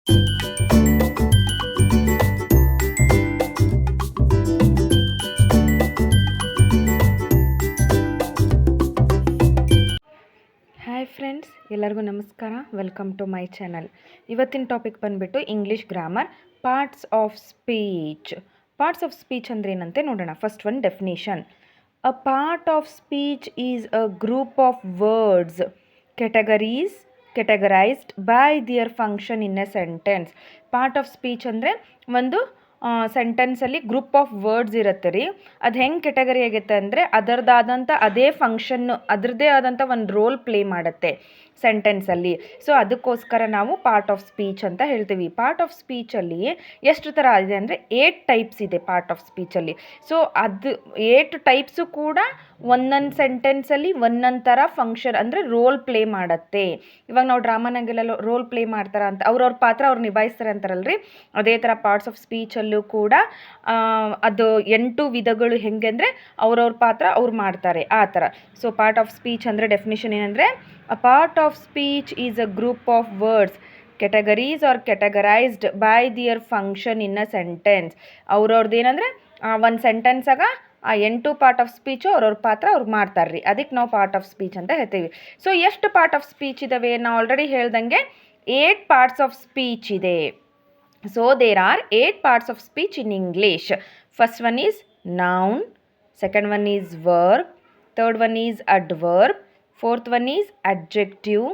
Hi friends, ಎಲ್ಲರಿಗೂ ನಮಸ್ಕಾರ. Welcome to my channel. ಇವತ್ತಿನ ಟಾಪಿಕ್ ಬಂದುಬಿಟ್ಟು English grammar, parts of speech. Parts of speech ಅಂದರೆ ಏನಂತೆ ನೋಡೋಣ. First one definition. A part of speech is a group of words categorized by their function in a sentence. Part of speech ಅಂದರೆ ಒಂದು ಸೆಂಟೆನ್ಸಲ್ಲಿ group of words ಇರುತ್ತೆ ರೀ. ಅದು ಹೆಂಗೆ category ಆಗುತ್ತೆ ಅಂದರೆ ಅದರದ್ದಾದಂಥ ಅದೇ ಫಂಕ್ಷನ್ನು ಅದರದ್ದೇ ಆದಂಥ ಒಂದು ರೋಲ್ ಪ್ಲೇ ಮಾಡುತ್ತೆ ಸೆಂಟೆನ್ಸಲ್ಲಿ. ಸೊ ಅದಕ್ಕೋಸ್ಕರ ನಾವು ಪಾರ್ಟ್ ಆಫ್ ಸ್ಪೀಚ್ ಅಂತ ಹೇಳ್ತೀವಿ. ಪಾರ್ಟ್ ಆಫ್ ಸ್ಪೀಚಲ್ಲಿ ಎಷ್ಟು ಥರ ಇದೆ ಅಂದರೆ 8 ಟೈಪ್ಸ್ ಇದೆ ಪಾರ್ಟ್ ಆಫ್ ಸ್ಪೀಚಲ್ಲಿ. ಸೊ ಅದು 8 ಟೈಪ್ಸು ಕೂಡ ಒಂದೊಂದು ಸೆಂಟೆನ್ಸಲ್ಲಿ ಒಂದೊಂದು ಥರ ಫಂಕ್ಷನ್ ಅಂದರೆ ರೋಲ್ ಪ್ಲೇ ಮಾಡುತ್ತೆ. ಇವಾಗ ನಾವು ಡ್ರಾಮಾನಾಗೆಲ್ಲ ರೋಲ್ ಪ್ಲೇ ಮಾಡ್ತಾರೆ ಅಂತ ಅವ್ರವ್ರ ಪಾತ್ರ ಅವ್ರು ನಿಭಾಯಿಸ್ತಾರೆ ಅಂತಾರಲ್ರಿ, ಅದೇ ಥರ ಪಾರ್ಟ್ಸ್ ಆಫ್ ಸ್ಪೀಚಲ್ಲೂ ಕೂಡ ಅದು 8 ವಿಧಗಳು ಹೆಂಗೆ ಅಂದರೆ ಅವ್ರವ್ರ ಪಾತ್ರ ಅವ್ರು ಮಾಡ್ತಾರೆ ಆ ಥರ. ಸೊ ಪಾರ್ಟ್ ಆಫ್ ಸ್ಪೀಚ್ ಅಂದರೆ ಡೆಫಿನೇಷನ್ ಏನಂದರೆ a part of speech is a group of words categories or categorized by their function in a sentence. ಅವ್ರವ್ರದ್ದು ಏನಂದರೆ ಒಂದು ಸೆಂಟೆನ್ಸಾಗ ಆ 8 ಪಾರ್ಟ್ ಆಫ್ ಸ್ಪೀಚು ಅವ್ರವ್ರ ಪಾತ್ರ ಅವ್ರು ಮಾಡ್ತಾರೆ ರೀ. ಅದಕ್ಕೆ ನಾವು ಪಾರ್ಟ್ ಆಫ್ ಸ್ಪೀಚ್ ಅಂತ ಹೇಳ್ತೀವಿ. ಸೊ ಎಷ್ಟು ಪಾರ್ಟ್ ಆಫ್ ಸ್ಪೀಚ್ ಇದ್ದಾವೆ? ನಾವು ಆಲ್ರೆಡಿ ಹೇಳ್ದಂಗೆ 8 ಪಾರ್ಟ್ಸ್ ಆಫ್ ಸ್ಪೀಚ್ ಇದೆ. So there are 8 parts of speech in English. First one is noun, second one is verb, third one is adverb, fourth one is adjective,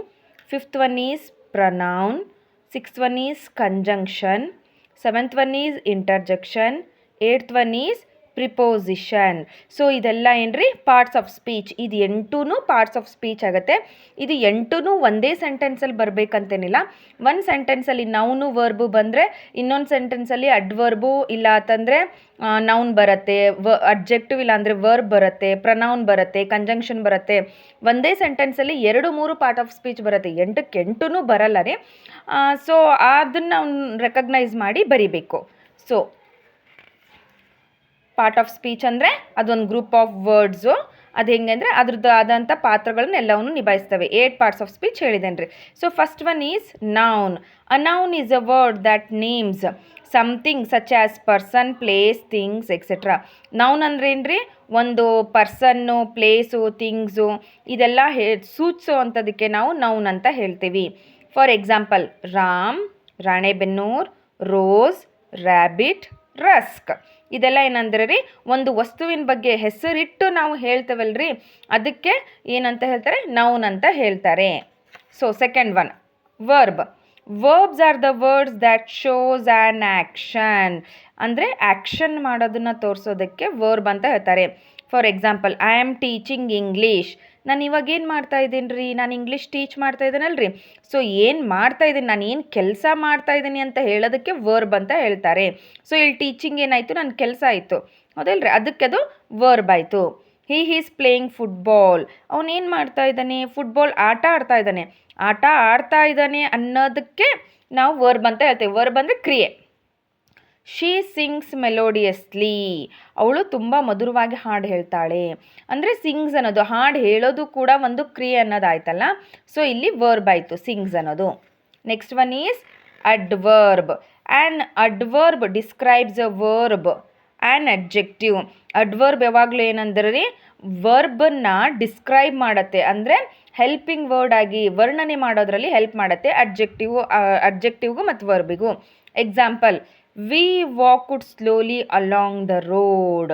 fifth one is pronoun, sixth one is conjunction, seventh one is interjection, eighth one is preposition. So ಇದೆಲ್ಲ ಏನ್ರಿ parts of speech. ಇದು 8 parts of speech ಆಗುತ್ತೆ. ಇದು 8 ಒಂದೇ ಸೆಂಟೆನ್ಸಲ್ಲಿ ಬರಬೇಕಂತೇನಿಲ್ಲ. ಒಂದು ಸೆಂಟೆನ್ಸಲ್ಲಿ noun verb ಬಂದರೆ ಇನ್ನೊಂದು ಸೆಂಟೆನ್ಸಲ್ಲಿ ಅಡ್ವರ್ಬು ಇಲ್ಲ ಅಂತಂದರೆ ನೌನ್ ಬರುತ್ತೆ, ಅಡ್ಜೆಕ್ಟಿವ್ ಇಲ್ಲ ಅಂದರೆ ವರ್ಬ್ ಬರುತ್ತೆ, ಪ್ರನೌನ್ ಬರುತ್ತೆ, ಕಂಜಂಕ್ಷನ್ ಬರುತ್ತೆ. ಒಂದೇ ಸೆಂಟೆನ್ಸಲ್ಲಿ 2-3 ಪಾರ್ಟ್ ಆಫ್ ಸ್ಪೀಚ್ ಬರುತ್ತೆ. 8ಕ್ಕೆ 8 ಬರಲ್ಲ ರೀ. ಸೊ ಅದನ್ನು ನಾವು ರೆಕಗ್ನೈಸ್ ಮಾಡಿ ಬರಿಬೇಕು. ಸೊ ಪಾರ್ಟ್ ಆಫ್ ಸ್ಪೀಚ್ ಅಂದರೆ ಅದೊಂದು ಗ್ರೂಪ್ ಆಫ್ ವರ್ಡ್ಸು. ಅದು ಹೆಂಗೆ ಅಂದರೆ ಅದ್ರದ್ದು ಆದಂಥ ಪಾತ್ರಗಳನ್ನ ಎಲ್ಲವನ್ನು ನಿಭಾಯಿಸ್ತವೆ. 8 ಪಾರ್ಟ್ಸ್ ಆಫ್ ಸ್ಪೀಚ್ ಹೇಳಿದ್ದೇನೆ ರೀ. So first one is noun. A noun is a word that names something such as person, place, things etcetera. Noun ಅಂದ್ರೆ ಏನು ರೀ? ಒಂದು ಪರ್ಸನ್ನು, ಪ್ಲೇಸು, ಥಿಂಗ್ಸು ಇದೆಲ್ಲ ಸೂಚಿಸೋ ಅಂಥದಕ್ಕೆ ನಾವು ನೌನ್ ಅಂತ ಹೇಳ್ತೀವಿ. For example Ram, Ranebennur, rose, rabbit, rusk. ಇದೆಲ್ಲ ಏನಂದ್ರೆ ರೀ ಒಂದು ವಸ್ತುವಿನ ಬಗ್ಗೆ ಹೆಸರಿಟ್ಟು ನಾವು ಹೇಳ್ತೇವಲ್ರಿ, ಅದಕ್ಕೆ ಏನಂತ ಹೇಳ್ತಾರೆ? ನೌನ್ ಅಂತ ಹೇಳ್ತಾರೆ. So second one verb. Verbs are the words that shows an action. ಅಂದರೆ ಆ್ಯಕ್ಷನ್ ಮಾಡೋದನ್ನು ತೋರಿಸೋದಕ್ಕೆ ವರ್ಬ್ ಅಂತ ಹೇಳ್ತಾರೆ. For example I am teaching English. ನಾನು ಇವಾಗ ಏನು ಮಾಡ್ತಾ ಇದ್ದೀನಿ ರೀ? ನಾನು ಇಂಗ್ಲೀಷ್ ಟೀಚ್ ಮಾಡ್ತಾ ಇದ್ದೀನಲ್ರಿ. ಸೊ ಏನು ಮಾಡ್ತಾ ಇದ್ದೀನಿ, ನಾನು ಏನು ಕೆಲಸ ಮಾಡ್ತಾ ಇದ್ದೀನಿ ಅಂತ ಹೇಳೋದಕ್ಕೆ ವರ್ಬ್ ಅಂತ ಹೇಳ್ತಾರೆ. ಸೊ ಇಲ್ಲಿ ಟೀಚಿಂಗ್ ಏನಾಯಿತು? ನನ್ನ ಕೆಲಸ ಆಯಿತು, ಹೌದಲ್ರಿ? ಅದಕ್ಕೆ ಅದು ವರ್ಬ್ ಆಯಿತು. He is playing football. ಅವನೇನು ಮಾಡ್ತಾ ಇದ್ದಾನೆ? ಫುಟ್ಬಾಲ್ ಆಟ ಆಡ್ತಾ ಇದ್ದಾನೆ. ಆಟ ಆಡ್ತಾ ಇದ್ದಾನೆ ಅನ್ನೋದಕ್ಕೆ ನಾವು ವರ್ಬ್ ಅಂತ ಹೇಳ್ತೇವೆ. ವರ್ಬ್ ಅಂದರೆ ಕ್ರಿಯೆ. She sings melodiously. ಅವಳು ತುಂಬ ಮಧುರವಾಗಿ ಹಾಡು ಹೇಳ್ತಾಳೆ. ಅಂದರೆ ಸಿಂಗ್ಸ್ ಅನ್ನೋದು ಹಾಡು ಹೇಳೋದು ಕೂಡ ಒಂದು ಕ್ರಿಯೆ ಅನ್ನೋದಾಯ್ತಲ್ಲ. ಸೊ ಇಲ್ಲಿ ವರ್ಬ್ ಆಯಿತು ಸಿಂಗ್ಸ್ ಅನ್ನೋದು. Next one is adverb. An adverb describes a verb an adjective. Adverb ಯಾವಾಗಲೂ ಏನಂದ್ರೆ ರೀ ವರ್ಬನ್ನು ಡಿಸ್ಕ್ರೈಬ್ ಮಾಡುತ್ತೆ, ಅಂದರೆ ಹೆಲ್ಪಿಂಗ್ ವರ್ಡ್ ಆಗಿ ವರ್ಣನೆ ಮಾಡೋದ್ರಲ್ಲಿ ಹೆಲ್ಪ್ ಮಾಡುತ್ತೆ ಅಡ್ಜೆಕ್ಟಿವ್ಗೂ ಮತ್ತು ವರ್ಬಿಗೂ. Example we walked slowly along the road.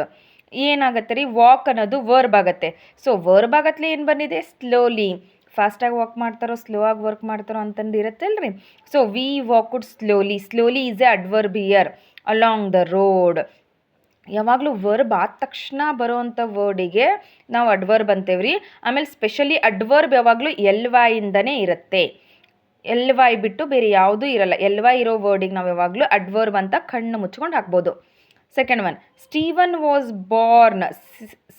ಏನಾಗುತ್ತೆ ರೀ? ವಾಕ್ ಅನ್ನೋದು ವರ್ಬ್ ಆಗುತ್ತೆ. ಸೊ ವರ್ಬ್ ಆಗತ್ಲೆ ಏನು ಬಂದಿದೆ? ಸ್ಲೋಲಿ. ಫಾಸ್ಟಾಗಿ ವಾಕ್ ಮಾಡ್ತಾರೋ ಸ್ಲೋ ಆಗಿ ವರ್ಕ್ ಮಾಡ್ತಾರೋ ಅಂತಂದು ಇರುತ್ತಲ್ರಿ. So we walked slowly. Slowly is a adverb here. Along the road. ಯಾವಾಗಲೂ ವರ್ಬ್ ಆದ ತಕ್ಷಣ ಬರೋವಂಥ ವರ್ಡಿಗೆ ನಾವು ಅಡ್ವರ್ಬ್ ಅಂತೇವ್ರಿ. ಆಮೇಲೆ ಸ್ಪೆಷಲಿ ಅಡ್ವರ್ಬ್ ಯಾವಾಗಲೂ LY ಇಂದನೇ ಇರುತ್ತೆ. LY ಬಿಟ್ಟು ಬೇರೆ ಯಾವುದೂ ಇರಲ್ಲ. LY ಇರೋ ವರ್ಡಿಗೆ ನಾವು ಯಾವಾಗಲೂ ಅಡ್ವರ್ಬ್ ಅಂತ ಕಣ್ಣು ಮುಚ್ಕೊಂಡು ಹಾಕ್ಬೋದು. Second one Steven was Born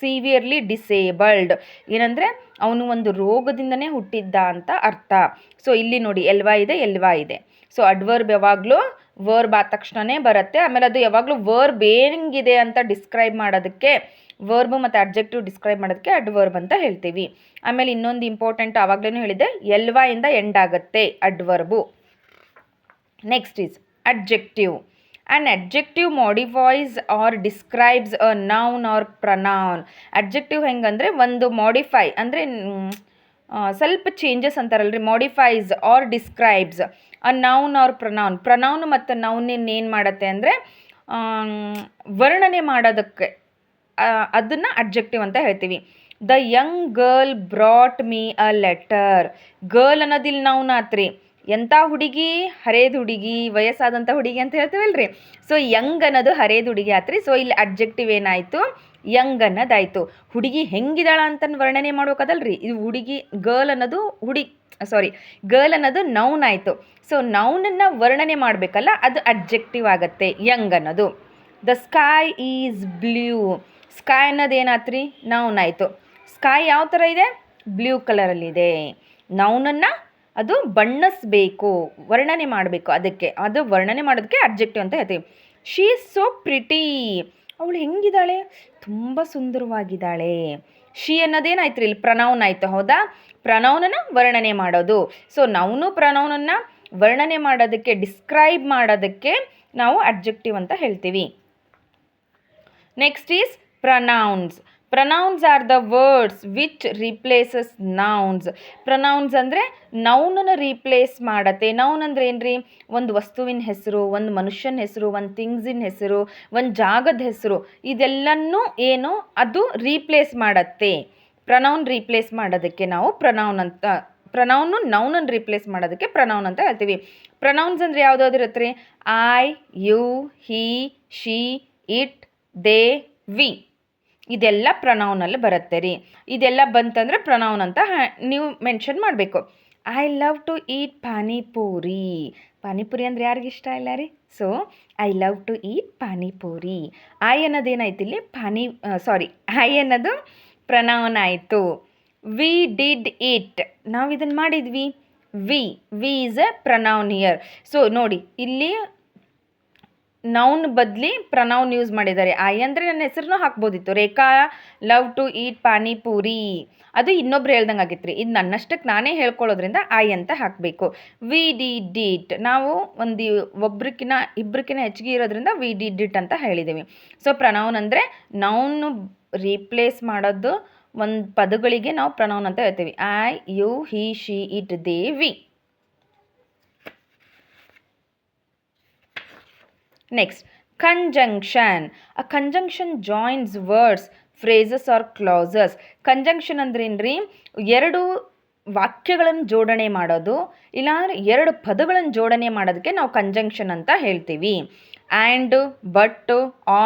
severely disabled. ಏನಂದರೆ ಅವನು ಒಂದು ರೋಗದಿಂದನೇ ಹುಟ್ಟಿದ್ದ ಅಂತ ಅರ್ಥ. ಸೊ ಇಲ್ಲಿ ನೋಡಿ LY ಇದೆ. ಸೊ ಅಡ್ವರ್ಬ್ ಯಾವಾಗಲೂ ವರ್ಬ್ ಆದ ತಕ್ಷಣವೇ ಬರುತ್ತೆ. ಆಮೇಲೆ ಅದು ಯಾವಾಗಲೂ ವರ್ಬ್ ಹೆಂಗಿದೆ ಅಂತ ಡಿಸ್ಕ್ರೈಬ್ ಮಾಡೋದಕ್ಕೆ ವರ್ಬ್ ಮತ್ತು ಅಡ್ಜೆಕ್ಟಿವ್ ಡಿಸ್ಕ್ರೈಬ್ ಮಾಡೋದಕ್ಕೆ ಅಡ್ವರ್ಬ್ ಅಂತ ಹೇಳ್ತೀವಿ. ಆಮೇಲೆ ಇನ್ನೊಂದು ಇಂಪಾರ್ಟೆಂಟ್ ಆವಾಗಲೇ ಹೇಳಿದೆ, LY ಇಂದ ಎಂಡ್ ಆಗುತ್ತೆ ಅಡ್ವರ್ಬು. Next is adjective. An adjective modifies or describes a noun or pronoun. Adjective ಹೆಂಗಂದರೆ ಒಂದು modify ಅಂದರೆ ಸ್ವಲ್ಪ ಚೇಂಜಸ್ ಅಂತಾರಲ್ರಿ, modifies or describes a noun or pronoun ಮತ್ತು ನೌನ್ ಏನು ಮಾಡುತ್ತೆ ಅಂದರೆ ವರ್ಣನೆ ಮಾಡೋದಕ್ಕೆ ಅದನ್ನು ಅಡ್ಜೆಕ್ಟಿವ್ ಅಂತ ಹೇಳ್ತೀವಿ. The young girl brought me a letter. Girl ಅನ್ನೋದಿಲ್ಲಿ ನೌನ್ ಆತ್ರಿ. ಎಂಥ ಹುಡುಗಿ? ಹರೇದ ಹುಡುಗಿ, ವಯಸ್ಸಾದಂಥ ಹುಡುಗಿ ಅಂತ ಹೇಳ್ತೀವಲ್ರಿ. ಸೊ ಯಂಗ್ ಅನ್ನೋದು ಹರೇದ ಹುಡುಗಿ ಆತ್ರಿ. ಸೊ ಇಲ್ಲಿ ಅಡ್ಜೆಕ್ಟಿವ್ ಏನಾಯಿತು? ಯಂಗ್ ಅನ್ನೋದಾಯಿತು. ಹುಡುಗಿ ಹೆಂಗಿದಾಳ ಅಂತ ವರ್ಣನೆ ಮಾಡ್ಬೇಕದಲ್ರಿ. ಇದು ಹುಡುಗಿ ಗರ್ಲ್ ಅನ್ನೋದು ಗರ್ಲ್ ಅನ್ನೋದು ನೌನ್ ಆಯಿತು. ಸೊ ನೌನನ್ನು ವರ್ಣನೆ ಮಾಡಬೇಕಲ್ಲ, ಅದು ಅಡ್ಜೆಕ್ಟಿವ್ ಆಗುತ್ತೆ ಯಂಗ್ ಅನ್ನೋದು. The sky is blue. Sky ಅನ್ನೋದು ಏನಾತ್ರಿ? ನೌನ್ ಆಯಿತು. ಸ್ಕೈ ಯಾವ ಥರ ಇದೆ? ಬ್ಲೂ ಕಲರಲ್ಲಿದೆ. ನೌನನ್ನು ಅದು ಬಣ್ಣಿಸ್ಬೇಕು, ವರ್ಣನೆ ಮಾಡಬೇಕು, ಅದಕ್ಕೆ ಅದು ವರ್ಣನೆ ಮಾಡೋದಕ್ಕೆ ಅಡ್ಜೆಕ್ಟಿವ್ ಅಂತ ಹೇಳ್ತೀವಿ. She is so pretty. ಅವಳು ಹೆಂಗಿದ್ದಾಳೆ? ತುಂಬ ಸುಂದರವಾಗಿದ್ದಾಳೆ. ಶಿ ಅನ್ನೋದೇನಾಯ್ತು ಇಲ್ಲಿ? ಪ್ರನೌನ್ ಆಯಿತು, ಹೌದಾ? ಪ್ರನೌನನ್ನು ವರ್ಣನೆ ಮಾಡೋದು. ಸೊ ನೌನು ಪ್ರನೌನನ್ನು ವರ್ಣನೆ ಮಾಡೋದಕ್ಕೆ, ಡಿಸ್ಕ್ರೈಬ್ ಮಾಡೋದಕ್ಕೆ ನಾವು ಅಡ್ಜೆಕ್ಟಿವ್ ಅಂತ ಹೇಳ್ತೀವಿ. Next is pronouns. Pronouns are the words which replaces nouns. Pronouns ಅಂದರೆ ನೌನನ್ನು ರೀಪ್ಲೇಸ್ ಮಾಡತ್ತೆ. ನೌನ್ ಅಂದರೆ ಏನು ರೀ? ಒಂದು ವಸ್ತುವಿನ ಹೆಸರು, ಒಂದು ಮನುಷ್ಯನ ಹೆಸರು, ಒಂದು ಥಿಂಗ್ಸಿನ ಹೆಸರು, ಒಂದು ಜಾಗದ ಹೆಸರು, ಇದೆಲ್ಲನೂ ಏನು ಅದು ರೀಪ್ಲೇಸ್ ಮಾಡತ್ತೆ. ಪ್ರನೌನ್ ರೀಪ್ಲೇಸ್ ಮಾಡೋದಕ್ಕೆ ನಾವು ಪ್ರನೌನ್ ಅಂತ, ಪ್ರನೌನು ನೌನನ್ನು ರೀಪ್ಲೇಸ್ ಮಾಡೋದಕ್ಕೆ ಪ್ರನೌನ್ ಅಂತ ಹೇಳ್ತೀವಿ. ಪ್ರನೌನ್ಸ್ ಅಂದರೆ ಯಾವುದಾದ್ರು ಇರುತ್ತೆ ರೀ? I, you, he, she, it, they, we, ಇದೆಲ್ಲ ಪ್ರನೌನಲ್ಲಿ ಬರುತ್ತೆ ರೀ. ಇದೆಲ್ಲ ಬಂತಂದರೆ ಪ್ರನೌನ್ ಅಂತ ನೀವು ಮೆನ್ಷನ್ ಮಾಡಬೇಕು. I love to eat panipuri. Panipuri ಅಂದರೆ ಯಾರಿಗಿಷ್ಟ ಇಲ್ಲ ರೀ? So I love to eat panipuri. I ಅನ್ನೋದೇನಾಯ್ತು ಇಲ್ಲಿ? ಐ ಅನ್ನೋದು ಪ್ರನೌನ್ ಆಯಿತು. We did it. ನಾವು ಇದನ್ನು ಮಾಡಿದ್ವಿ. We is a pronoun here. So ನೋಡಿ ಇಲ್ಲಿ ನೌನ್ ಬದಲಿ ಪ್ರನೌನ್ ಯೂಸ್ ಮಾಡಿದ್ದಾರೆ. ಐ ಅಂದರೆ ನನ್ನ ಹೆಸರನ್ನು ಹಾಕ್ಬೋದಿತ್ತು. ರೇಖಾ ಲವ್ ಟು ಈಟ್ ಪಾನಿಪೂರಿ, ಅದು ಇನ್ನೊಬ್ರು ಹೇಳ್ದಂಗೆ ಆಗಿತ್ತು ರೀ. ಇದು ನನ್ನಷ್ಟಕ್ಕೆ ನಾನೇ ಹೇಳ್ಕೊಳ್ಳೋದ್ರಿಂದ ಐ ಅಂತ ಹಾಕಬೇಕು. ವಿ ಡಿಡ್ ಇಟ್, ನಾವು ಇಬ್ಬರಿಗಿನ ಹೆಚ್ಚಿಗೆ ಇರೋದ್ರಿಂದ ವಿ ಡಿಡ್ ಇಟ್ ಅಂತ ಹೇಳಿದ್ದೀವಿ. ಸೊ ಪ್ರನೌನ್ ಅಂದರೆ ನೌನು ರೀಪ್ಲೇಸ್ ಮಾಡೋದು ಒಂದು ಪದಗಳಿಗೆ ನಾವು ಪ್ರನೌನ್ ಅಂತ ಹೇಳ್ತೀವಿ. I, you, he, she, it, they, we. Next, conjunction. A conjunction joins words, phrases or clauses. Conjunction ಅಂದ್ರೆ ಏನ್ರಿ? ಎರಡು ವಾಕ್ಯಗಳನ್ನು ಜೋಡಣೆ ಮಾಡೋದು, ಇಲ್ಲಾಂದರೆ ಎರಡು ಪದಗಳನ್ನು ಜೋಡಣೆ ಮಾಡೋದಕ್ಕೆ ನಾವು ಕಂಜಂಕ್ಷನ್ ಅಂತ ಹೇಳ್ತೀವಿ. And, but,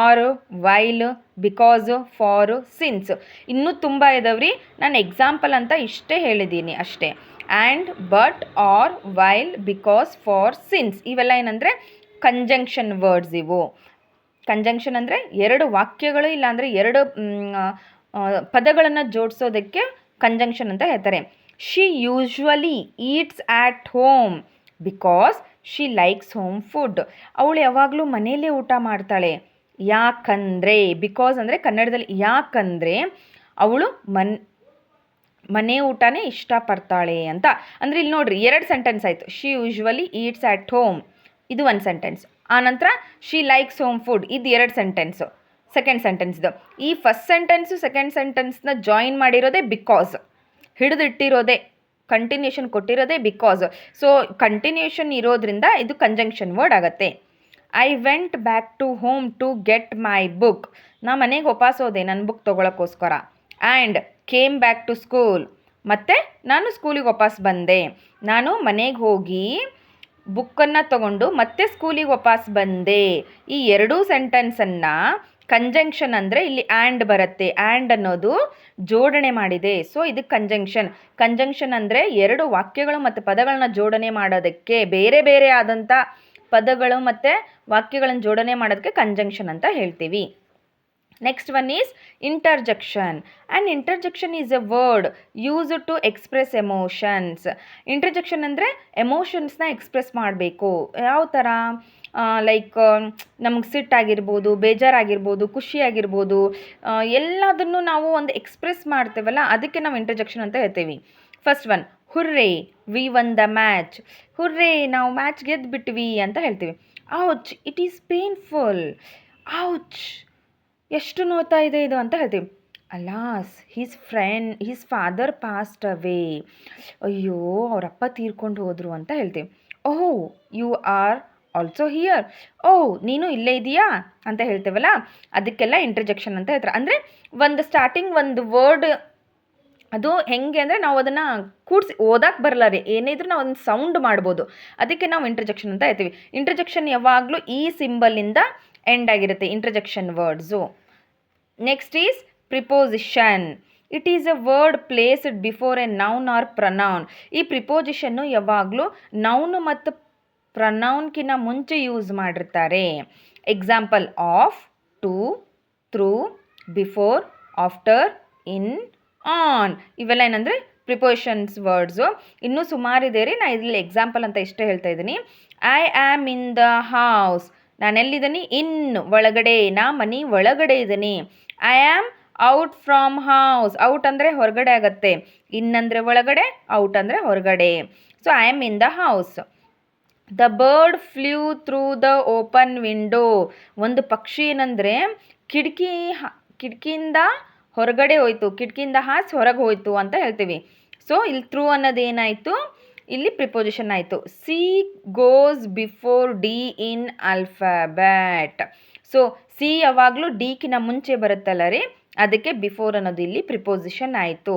or, while, because, for, since, ಇನ್ನೂ ತುಂಬ ಇದಾವ್ರಿ. ನಾನು ಎಕ್ಸಾಂಪಲ್ ಅಂತ ಇಷ್ಟೇ ಹೇಳಿದ್ದೀನಿ ಅಷ್ಟೇ. And, but, or, while, because, for, since ಇವೆಲ್ಲ ಏನಂದರೆ ಕಂಜಂಕ್ಷನ್ ವರ್ಡ್ಸ್ ಇವು. ಕಂಜಂಕ್ಷನ್ ಅಂದರೆ ಎರಡು ವಾಕ್ಯಗಳು ಇಲ್ಲಾಂದರೆ ಎರಡು ಪದಗಳನ್ನು ಜೋಡಿಸೋದಕ್ಕೆ ಕಂಜಂಕ್ಷನ್ ಅಂತ ಹೇಳ್ತಾರೆ. She usually eats at home because she likes home food. ಅವಳು ಯಾವಾಗಲೂ ಮನೆಯಲ್ಲೇ ಊಟ ಮಾಡ್ತಾಳೆ. ಯಾಕಂದರೆ, ಬಿಕಾಸ್ ಅಂದರೆ ಕನ್ನಡದಲ್ಲಿ ಯಾಕಂದರೆ ಅವಳು ಮನೆ ಊಟನೇ ಇಷ್ಟಪಡ್ತಾಳೆ ಅಂತ. ಅಂದರೆ ಇಲ್ಲಿ ನೋಡ್ರಿ, ಎರಡು ಸೆಂಟೆನ್ಸ್ ಆಯಿತು. She usually eats at home, ಇದು ಒಂದು ಸೆಂಟೆನ್ಸ್. ಆನಂತರ ಶಿ ಲೈಕ್ಸ್ ಹೋಮ್ ಫುಡ್, ಇದು ಎರಡು ಸೆಂಟೆನ್ಸು, ಸೆಕೆಂಡ್ ಸೆಂಟೆನ್ಸ್ದು. ಈ ಫಸ್ಟ್ ಸೆಂಟೆನ್ಸು ಸೆಕೆಂಡ್ ಸೆಂಟೆನ್ಸ್ನ ಜಾಯಿನ್ ಮಾಡಿರೋದೇ ಬಿಕಾಸ್, ಹಿಡಿದಿಟ್ಟಿರೋದೇ, ಕಂಟಿನ್ಯೂಷನ್ ಕೊಟ್ಟಿರೋದೇ ಬಿಕಾಸ್. ಸೊ ಕಂಟಿನ್ಯೂಷನ್ ಇರೋದ್ರಿಂದ ಇದು ಕಂಜಂಕ್ಷನ್ ವರ್ಡ್ ಆಗುತ್ತೆ. I went back to home to get my book. ನಾ ಮನೆಗೆ ವಾಪಸ್ ಹೋದೆ ನನ್ನ ಬುಕ್ ತೊಗೊಳಕ್ಕೋಸ್ಕರ. And came back to school, ಮತ್ತು ನಾನು ಸ್ಕೂಲಿಗೆ ವಾಪಸ್ ಬಂದೆ. ನಾನು ಮನೆಗೆ ಹೋಗಿ ಬುಕ್ಕನ್ನು ತಗೊಂಡು ಮತ್ತೆ ಸ್ಕೂಲಿಗೆ ವಾಪಸ್ ಬಂದೆ. ಈ ಎರಡೂ ಸೆಂಟೆನ್ಸನ್ನು ಕಂಜಂಕ್ಷನ್ ಅಂದರೆ ಇಲ್ಲಿ ಆ್ಯಂಡ್ ಬರುತ್ತೆ. ಆ್ಯಂಡ್ ಅನ್ನೋದು ಜೋಡಣೆ ಮಾಡಿದೆ. ಸೊ ಇದು ಕಂಜಂಕ್ಷನ್. ಕಂಜಂಕ್ಷನ್ ಅಂದರೆ ಎರಡು ವಾಕ್ಯಗಳು ಮತ್ತು ಪದಗಳನ್ನ ಜೋಡಣೆ ಮಾಡೋದಕ್ಕೆ, ಬೇರೆ ಬೇರೆ ಆದಂಥ ಪದಗಳು ಮತ್ತು ವಾಕ್ಯಗಳನ್ನು ಜೋಡಣೆ ಮಾಡೋದಕ್ಕೆ ಕಂಜಂಕ್ಷನ್ ಅಂತ ಹೇಳ್ತೀವಿ. Next one is interjection. An interjection is a word used to express emotions. Interjection ಅಂದರೆ ಎಮೋಷನ್ಸ್ನ ಎಕ್ಸ್ಪ್ರೆಸ್ ಮಾಡಬೇಕು. ಯಾವ ಥರ? ಲೈಕ್ ನಮಗೆ ಸಿಟ್ಟಾಗಿರ್ಬೋದು, ಬೇಜಾರಾಗಿರ್ಬೋದು, ಖುಷಿಯಾಗಿರ್ಬೋದು, ಎಲ್ಲದನ್ನು ನಾವು ಒಂದು ಎಕ್ಸ್ಪ್ರೆಸ್ ಮಾಡ್ತೇವಲ್ಲ, ಅದಕ್ಕೆ ನಾವು ಇಂಟರ್ಜೆಕ್ಷನ್ ಅಂತ ಹೇಳ್ತೀವಿ. First one, hurray we won the match. Hurray ನಾವು ಮ್ಯಾಚ್ ಗೆದ್ದುಬಿಟ್ವಿ ಅಂತ ಹೇಳ್ತೀವಿ. Ouch it is painful. Ouch ಎಷ್ಟು ನೋಯ್ತಾ ಇದೆ ಇದು ಅಂತ ಹೇಳ್ತೀವಿ. Alas his father passed away. ಅಯ್ಯೋ ಅವರಪ್ಪ ತೀರ್ಕೊಂಡು ಹೋದರು ಅಂತ ಹೇಳ್ತೀವಿ. Oh you are also here. Oh ನೀನು ಇಲ್ಲೇ ಇದೆಯಾ ಅಂತ ಹೇಳ್ತೇವಲ್ಲ, ಅದಕ್ಕೆಲ್ಲ ಇಂಟರ್ಜೆಕ್ಷನ್ ಅಂತ ಹೇಳ್ತಾರೆ. ಅಂದರೆ ಒಂದು ಸ್ಟಾರ್ಟಿಂಗ್ ಒಂದು ವರ್ಡ್ ಅದು ಹೆಂಗೆ ಅಂದರೆ ನಾವು ಅದನ್ನು ಕೂಡಿಸಿ ಓದಕ್ಕೆ ಬರಲ್ಲ ರೀ, ಏನೇ ಇದ್ರೂ ನಾವು ಒಂದು ಸೌಂಡ್ ಮಾಡ್ಬೋದು, ಅದಕ್ಕೆ ನಾವು ಇಂಟರ್ಜೆಕ್ಷನ್ ಅಂತ ಹೇಳ್ತೀವಿ. ಇಂಟರ್ಜೆಕ್ಷನ್ ಯಾವಾಗಲೂ ಈ ಸಿಂಬಲಿಂದ ಎಂಡ್ ಆಗಿರುತ್ತೆ interjection words. Next is preposition. It is a word placed before a noun or pronoun. ಈ ಪ್ರಿಪೋಸಿಷನ್ನು ಯಾವಾಗಲೂ ನೌನು ಮತ್ತು ಪ್ರನೌನ್ಕಿನ್ನ ಮುಂಚೆ ಯೂಸ್ ಮಾಡಿರ್ತಾರೆ. Example of, to, through, before, after, in, on. ಇವೆಲ್ಲ ಏನಂದರೆ ಪ್ರಿಪೋಸಿಷನ್ಸ್ ವರ್ಡ್ಸು. ಇನ್ನೂ ಸುಮಾರಿದೆ ರೀ, ನಾನು ಇದರಲ್ಲಿ ಎಕ್ಸಾಂಪಲ್ ಅಂತ ಇಷ್ಟೇ ಹೇಳ್ತಾ ಇದ್ದೀನಿ. I am in the house. ನಾನೆಲ್ಲಿದ್ದೀನಿ? ಇನ್ ಒಳಗಡೆ, ನಾ ಮನೆ ಒಳಗಡೆ ಇದ್ದೀನಿ. I am out from house. Out ಅಂದರೆ ಹೊರಗಡೆ ಆಗತ್ತೆ, ಇನ್ ಅಂದರೆ ಒಳಗಡೆ, ಔಟ್ ಅಂದರೆ ಹೊರಗಡೆ. So I am in the house. The bird flew through the open window. ಒಂದು ಪಕ್ಷಿ ಏನಂದರೆ ಕಿಟಕಿಯಿಂದ ಹೊರಗಡೆ ಹೋಯ್ತು, ಕಿಟಕಿಯಿಂದ ಹಾಸಿ ಹೊರಗೆ ಹೋಯ್ತು ಅಂತ ಹೇಳ್ತೀವಿ. ಸೊ ಇಲ್ಲಿ ಥ್ರೂ ಅನ್ನೋದೇನಾಯಿತು, ಇಲ್ಲಿ ಪ್ರಿಪೋಸಿಷನ್ ಆಯಿತು. C goes before D in alphabet. So C ಯಾವಾಗಲೂ ಡಿಕಿನ ಮುಂಚೆ ಬರುತ್ತಲ್ಲ ರೀ, ಅದಕ್ಕೆ ಬಿಫೋರ್ ಅನ್ನೋದು ಇಲ್ಲಿ ಪ್ರಿಪೋಸಿಷನ್ ಆಯಿತು.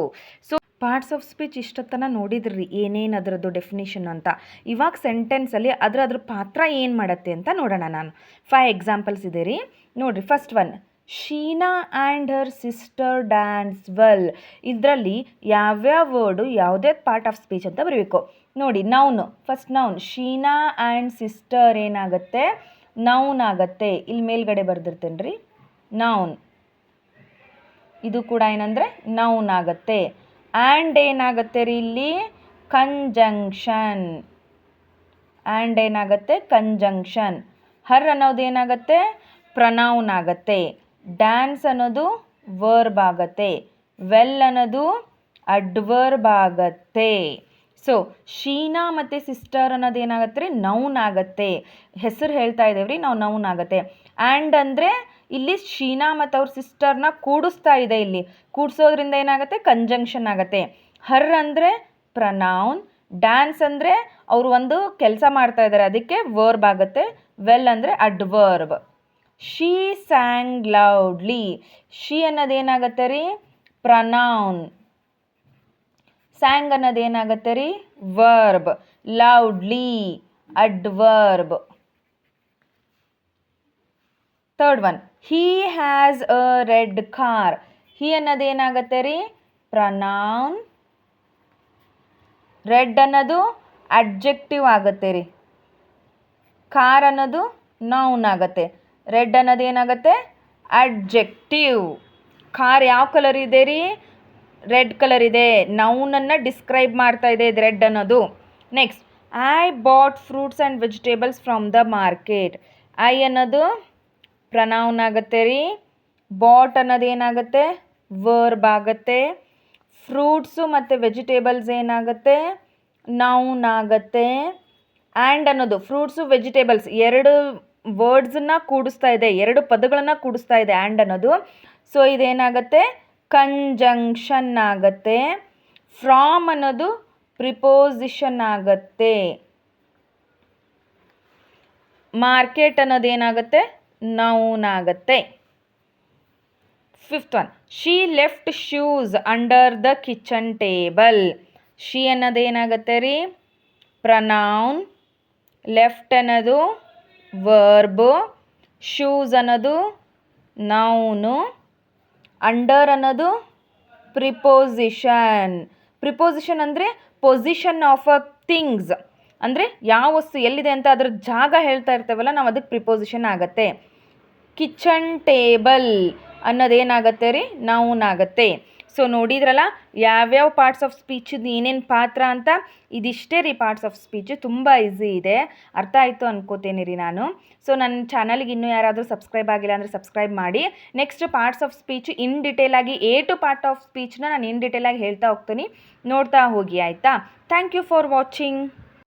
ಸೊ ಪಾರ್ಟ್ಸ್ ಆಫ್ ಸ್ಪೀಚ್ ಇಷ್ಟೊತ್ತನ ನೋಡಿದ್ರಿ ಏನೇನು ಅದರದ್ದು ಡೆಫಿನೇಷನ್ ಅಂತ. ಇವಾಗ ಸೆಂಟೆನ್ಸಲ್ಲಿ ಅದ್ರ ಪಾತ್ರ ಏನು ಮಾಡುತ್ತೆ ಅಂತ ನೋಡೋಣ. ನಾನು 5 ಎಕ್ಸಾಂಪಲ್ಸ್ ಇದೆ ರೀ, ನೋಡಿರಿ. First one, Sheena and her sister dance well. ಇದರಲ್ಲಿ ಯಾವ್ಯಾವ ವರ್ಡು ಯಾವುದೇ ಪಾರ್ಟ್ ಆಫ್ ಸ್ಪೀಚ್ ಅಂತ ಬರಬೇಕು ನೋಡಿ. Noun, first noun. Sheena and sister ಏನಾಗುತ್ತೆ? ನೌನ್ ಆಗುತ್ತೆ. ಇಲ್ಲಿ ಮೇಲ್ಗಡೆ ಬರ್ದಿರ್ತೇನೆ ರೀ, ನೌನ್. ಇದು ಕೂಡ ಏನಂದರೆ ನೌನ್ ಆಗುತ್ತೆ. ಆ್ಯಂಡ್ ಏನಾಗುತ್ತೆ ರೀ ಇಲ್ಲಿ? ಕಂಜಂಕ್ಷನ್. ಆ್ಯಂಡ್ ಏನಾಗುತ್ತೆ? ಕಂಜಂಕ್ಷನ್. ಹರ್ ಅನ್ನೋದು ಏನಾಗುತ್ತೆ? ಪ್ರನೌನ್ ಆಗುತ್ತೆ. ಡ್ಯಾನ್ಸ್ ಅನ್ನೋದು ವರ್ಬ್ ಆಗುತ್ತೆ. ವೆಲ್ ಅನ್ನೋದು ಅಡ್ವರ್ಬ್ ಆಗುತ್ತೆ. ಸೊ ಶೀನಾ ಮತ್ತು ಸಿಸ್ಟರ್ ಅನ್ನೋದು ಏನಾಗುತ್ತೆ ರೀ? ನೌನ್ ಆಗುತ್ತೆ. ಹೆಸರು ಹೇಳ್ತಾ ಇದ್ದೇವೆ ರೀ ನಾವು, ನೌನ್ ಆಗುತ್ತೆ. ಆ್ಯಂಡ್ ಅಂದರೆ ಇಲ್ಲಿ ಶೀನಾ ಮತ್ತು ಅವ್ರ ಸಿಸ್ಟರ್ನ ಕೂಡಿಸ್ತಾ ಇದೆ, ಇಲ್ಲಿ ಕೂಡಿಸೋದ್ರಿಂದ ಏನಾಗುತ್ತೆ? ಕಂಜಂಕ್ಷನ್ ಆಗುತ್ತೆ. ಹರ್ ಅಂದರೆ ಪ್ರನೌನ್. ಡ್ಯಾನ್ಸ್ ಅಂದರೆ ಅವರು ಒಂದು ಕೆಲಸ ಮಾಡ್ತಾ ಇದ್ದಾರೆ, ಅದಕ್ಕೆ ವರ್ಬ್ ಆಗುತ್ತೆ. ವೆಲ್ ಅಂದರೆ adverb. She sang loudly. She ಅನ್ನೋದೇನಾಗುತ್ತೆ ರೀ? ಪ್ರನೌನ್. ಸ್ಯಾಂಗ್ ಅನ್ನೋದೇನಾಗುತ್ತೆ ರೀ? Verb. Loudly adverb. Third one, he has a red car. He ಅನ್ನೋದೇನಾಗುತ್ತೆ ರೀ? ಪ್ರನೌನ್. ರೆಡ್ ಅನ್ನೋದು ಅಡ್ಜೆಕ್ಟಿವ್ ಆಗುತ್ತೆ ರೀ. ಕಾರ್ ಅನ್ನೋದು ನೌನ್ ಆಗುತ್ತೆ. ರೆಡ್ ಅನ್ನೋದೇನಾಗುತ್ತೆ? ಅಡ್ಜೆಕ್ಟಿವ್. ಕಾರ್ ಯಾವ ಕಲರ್ ಇದೆ ರೀ? ರೆಡ್ ಕಲರ್ ಇದೆ. ನೌನನ್ನು ಡಿಸ್ಕ್ರೈಬ್ ಮಾಡ್ತಾ ಇದೆ ಇದು ರೆಡ್ ಅನ್ನೋದು. Next, I bought fruits and vegetables from the market. I ಅನ್ನೋದು ಪ್ರನೌನ್ ಆಗುತ್ತೆ ರೀ. ಬಾಟ್ ಅನ್ನೋದು ಏನಾಗುತ್ತೆ? ವರ್ಬ್ ಆಗುತ್ತೆ. ಫ್ರೂಟ್ಸು ಮತ್ತು ವೆಜಿಟೇಬಲ್ಸ್ ಏನಾಗುತ್ತೆ? ನೌನ್ ಆಗುತ್ತೆ. ಆ್ಯಂಡ್ ಅನ್ನೋದು ಫ್ರೂಟ್ಸು ವೆಜಿಟೇಬಲ್ಸ್ ಎರಡು ವರ್ಡ್ಸನ್ನು ಕೂಡಿಸ್ತಾ ಇದೆ, ಎರಡು ಪದಗಳನ್ನು ಕೂಡಿಸ್ತಾ ಇದೆ ಆ್ಯಂಡ್ ಅನ್ನೋದು. ಸೊ ಇದೇನಾಗುತ್ತೆ? ಕಂಜಂಕ್ಷನ್ ಆಗುತ್ತೆ. ಫ್ರಾಮ್ ಅನ್ನೋದು ಪ್ರಿಪೋಸಿಷನ್ ಆಗುತ್ತೆ. ಮಾರ್ಕೆಟ್ ಅನ್ನೋದೇನಾಗುತ್ತೆ? ನೌನ್ ಆಗುತ್ತೆ. Fifth one, she left shoes under the kitchen table. She ಅನ್ನೋದೇನಾಗುತ್ತೆ ರೀ? ಪ್ರನೌನ್. ಲೆಫ್ಟ್ ಅನ್ನೋದು ವರ್ಬು. ಶೂಸ್ ಅನ್ನೋದು ನೌನು. ಅಂಡರ್ ಅನ್ನೋದು ಪ್ರಿಪೋಸಿಷನ್. ಪ್ರಿಪೋಸಿಷನ್ ಅಂದರೆ ಪೊಸಿಷನ್ ಆಫ್ ಅ ಥಿಂಗ್ಸ್, ಅಂದರೆ ಯಾವ ವಸ್ತು ಎಲ್ಲಿದೆ ಅಂತ ಅದರ ಜಾಗ ಹೇಳ್ತಾ ಇರ್ತೇವಲ್ಲ ನಾವು, ಅದಕ್ಕೆ ಪ್ರಿಪೋಸಿಷನ್ ಆಗುತ್ತೆ. ಕಿಚನ್ ಟೇಬಲ್ ಅನ್ನೋದೇನಾಗುತ್ತೆ ರೀ? ನೌನ್ ಆಗುತ್ತೆ. ಸೊ ನೋಡಿದ್ರಲ್ಲ ಯಾವ್ಯಾವ ಪಾರ್ಟ್ಸ್ ಆಫ್ ಸ್ಪೀಚಿದು ಏನೇನು ಪಾತ್ರ ಅಂತ. ಇದಿಷ್ಟೇ ರೀ ಪಾರ್ಟ್ಸ್ ಆಫ್ ಸ್ಪೀಚು, ತುಂಬ ಈಸಿ ಇದೆ, ಅರ್ಥ ಆಯಿತು ಅನ್ಕೋತೇನೆ ರೀ ನಾನು. ಸೊ ನನ್ನ ಚಾನಲ್ಗೆ ಇನ್ನೂ ಯಾರಾದರೂ ಸಬ್ಸ್ಕ್ರೈಬ್ ಆಗಿಲ್ಲ ಅಂದರೆ ಸಬ್ಸ್ಕ್ರೈಬ್ ಮಾಡಿ. Next parts of speech in ಡಿಟೇಲಾಗಿ ಪಾರ್ಟ್ ಆಫ್ ಸ್ಪೀಚ್ನ ನಾನು ಇನ್ ಡಿಟೇಲಾಗಿ ಹೇಳ್ತಾ ಹೋಗ್ತೀನಿ, ನೋಡ್ತಾ ಹೋಗಿ ಆಯಿತಾ. Thank you for watching.